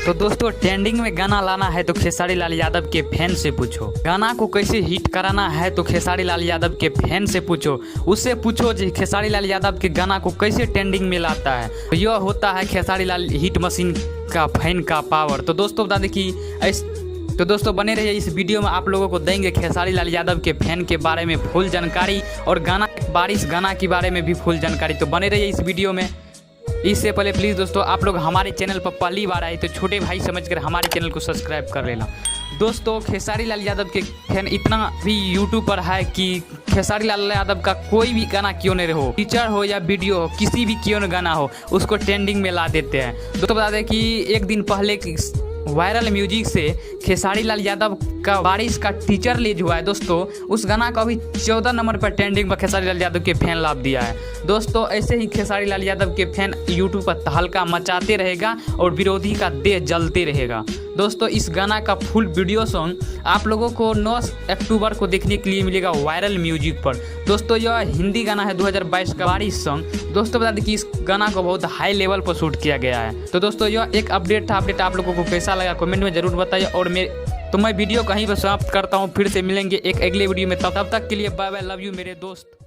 तो दोस्तों ट्रेंडिंग में गाना लाना है तो खेसारी लाल यादव के फैन से पूछो, गाना को कैसे हिट कराना है तो खेसारी लाल यादव के फैन से पूछो, उससे पूछो जी खेसारी लाल यादव के गाना को कैसे ट्रेंडिंग में लाता है। तो यह होता है खेसारी लाल हिट मशीन का फैन का पावर। तो दोस्तों बता दें कि तो दोस्तों बने रहिए इस वीडियो में, आप लोगों को देंगे खेसारी लाल यादव के फैन के बारे में फुल जानकारी और गाना बारिश गाना के बारे में भी फुल जानकारी। तो बने रहिए इस वीडियो में। इससे पहले प्लीज़ दोस्तों आप लोग हमारे चैनल पर पहली बार आए तो छोटे भाई समझकर हमारे चैनल को सब्सक्राइब कर लेना। दोस्तों खेसारी लाल यादव के फैन इतना भी यूट्यूब पर है कि खेसारी लाल यादव का कोई भी गाना क्यों नहीं हो, टीचर हो या वीडियो हो, किसी भी क्यों न गाना हो, उसको ट्रेंडिंग में ला देते हैं। दोस्तों बता दें कि एक दिन पहले वायरल म्यूजिक से खेसारी लाल यादव का बारिश का टीचर रिलीज हुआ है। दोस्तों उस गाना का भी 14 नंबर पर ट्रेंडिंग में खेसारी लाल यादव के फैन लाभ दिया है। दोस्तों ऐसे ही खेसारी लाल यादव के फैन यूट्यूब पर तहलका मचाते रहेगा और विरोधी का देह जलते रहेगा। दोस्तों इस गाना का फुल वीडियो सॉन्ग आप लोगों को 9 अक्टूबर को देखने के लिए मिलेगा वायरल म्यूजिक पर। दोस्तों यह हिंदी गाना है 2022 का बारिश सॉन्ग। दोस्तों बता दें कि इस गाना को बहुत हाई लेवल पर शूट किया गया है। तो दोस्तों यह एक अपडेट था। अपडेट आप लोगों को कैसा लगा कमेंट में जरूर बताइए और मैं वीडियो कहीं पर समाप्त करता हूँ। फिर से मिलेंगे एक अगले वीडियो में, तब तक के लिए बाय बाय, लव यू मेरे दोस्त।